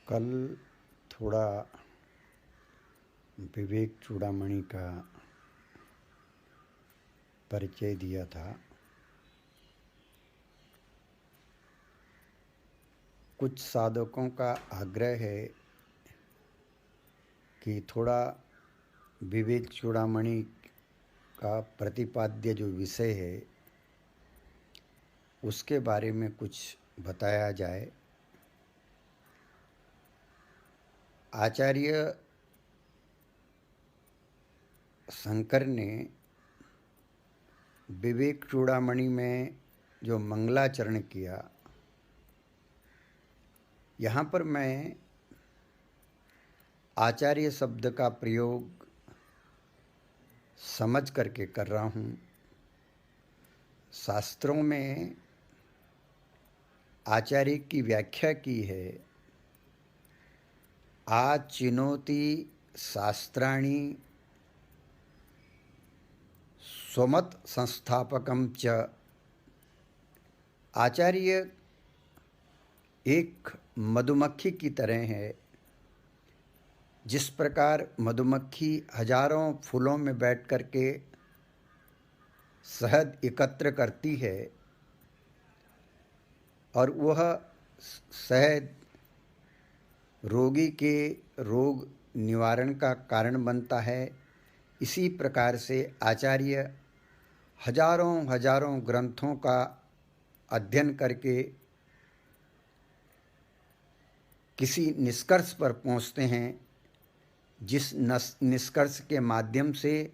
कल थोड़ा विवेक चूड़ामणि का परिचय दिया था। कुछ साधकों का आग्रह है कि थोड़ा विवेक चूड़ामणि का प्रतिपाद्य जो विषय है उसके बारे में कुछ बताया जाए। आचार्य शंकर ने विवेक चूड़ामणि में जो मंगलाचरण किया, यहाँ पर मैं आचार्य शब्द का प्रयोग समझ करके कर रहा हूँ। शास्त्रों में आचार्य की व्याख्या की है, आचिनोति शास्त्राणि स्वमत संस्थापकम च। आचार्य एक मधुमक्खी की तरह है। जिस प्रकार मधुमक्खी हजारों फूलों में बैठ कर के शहद एकत्र करती है और वह शहद रोगी के रोग निवारण का कारण बनता है, इसी प्रकार से आचार्य हजारों हजारों ग्रंथों का अध्ययन करके किसी निष्कर्ष पर पहुँचते हैं, जिस निष्कर्ष के माध्यम से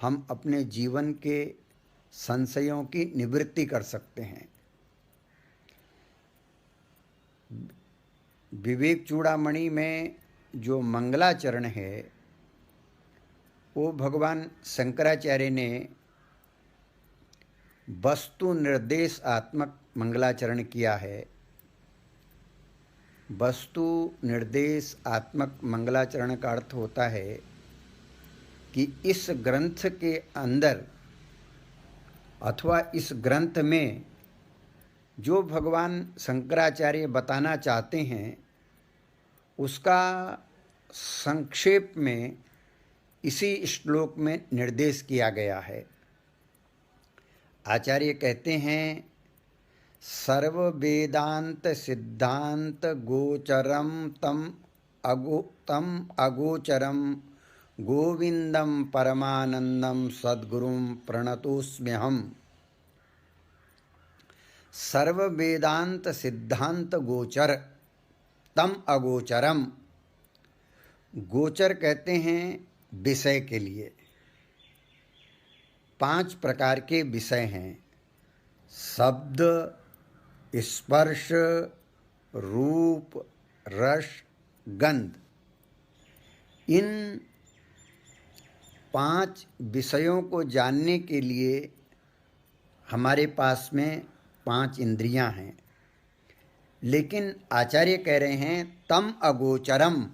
हम अपने जीवन के संशयों की निवृत्ति कर सकते हैं। विवेक चूड़ामणि में जो मंगलाचरण है वो भगवान शंकराचार्य ने वस्तु निर्देशात्मक मंगलाचरण किया है। वस्तु निर्देशात्मक मंगलाचरण का अर्थ होता है कि इस ग्रंथ के अंदर अथवा इस ग्रंथ में जो भगवान शंकराचार्य बताना चाहते हैं उसका संक्षेप में इसी श्लोक में निर्देश किया गया है। आचार्य कहते हैं, सर्व वेदांत सिद्धांत गोचरम तम अगोचरम गोविंदम परमानंदम सद्गुरुम प्रणतोस्म्यहम्। सर्व वेदांत सिद्धांत गोचर तम अगोचरम। गोचर कहते हैं विषय के लिए। 5 प्रकार के विषय हैं, शब्द, स्पर्श, रूप, रस, गंध। इन 5 विषयों को जानने के लिए हमारे पास में 5 इंद्रियां हैं, लेकिन आचार्य कह रहे हैं तम अगोचरम,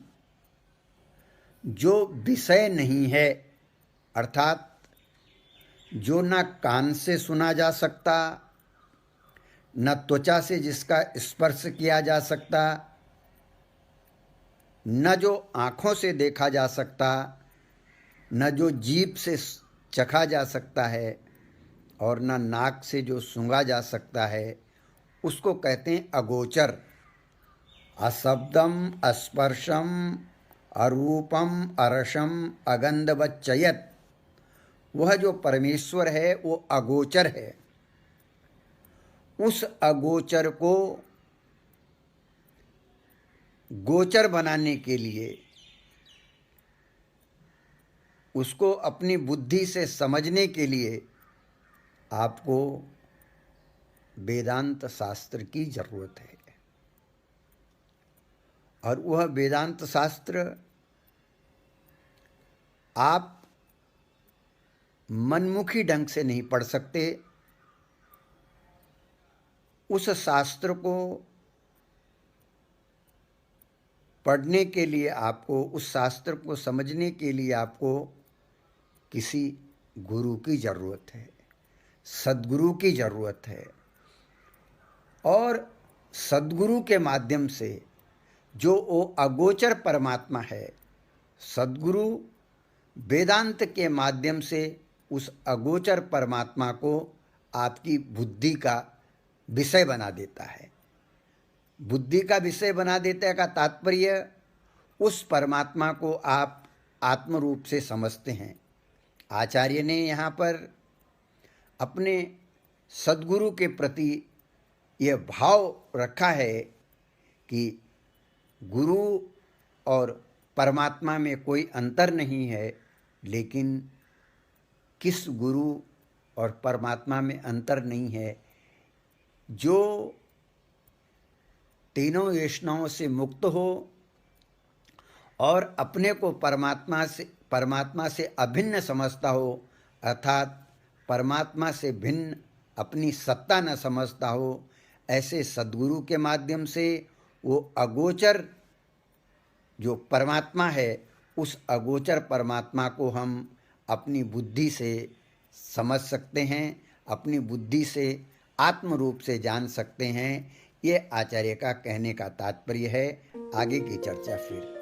जो विषय नहीं है, अर्थात जो ना कान से सुना जा सकता, न त्वचा से जिसका स्पर्श किया जा सकता, न जो आँखों से देखा जा सकता, न जो जीभ से चखा जा सकता है और न नाक से जो सूंघा जा सकता है, उसको कहते हैं अगोचर। अशब्दम अस्पर्शम अरूपम अरसम अगंधवच्चयत। वह जो परमेश्वर है वो अगोचर है। उस अगोचर को गोचर बनाने के लिए, उसको अपनी बुद्धि से समझने के लिए आपको वेदांत शास्त्र की जरूरत है। और वह वेदांत शास्त्र आप मनमुखी ढंग से नहीं पढ़ सकते। उस शास्त्र को पढ़ने के लिए आपको, उस शास्त्र को समझने के लिए आपको किसी गुरु की ज़रूरत है, सद्गुरु की ज़रूरत है। और सद्गुरु के माध्यम से जो वो अगोचर परमात्मा है, सद्गुरु वेदांत के माध्यम से उस अगोचर परमात्मा को आपकी बुद्धि का विषय बना देता है। बुद्धि का विषय बना देने का तात्पर्य उस परमात्मा को आप आत्म रूप से समझते हैं। आचार्य ने यहाँ पर अपने सद्गुरु के प्रति यह भाव रखा है कि गुरु और परमात्मा में कोई अंतर नहीं है, लेकिन किस गुरु और परमात्मा में अंतर नहीं है, जो तीनों वासनाओं से मुक्त हो और अपने को परमात्मा से अभिन्न समझता हो, अर्थात परमात्मा से भिन्न अपनी सत्ता न समझता हो, ऐसे सद्गुरु के माध्यम से वो अगोचर जो परमात्मा है, उस अगोचर परमात्मा को हम अपनी बुद्धि से समझ सकते हैं, अपनी बुद्धि से आत्म रूप से जान सकते हैं। ये आचार्य का कहने का तात्पर्य है। आगे की चर्चा फिर।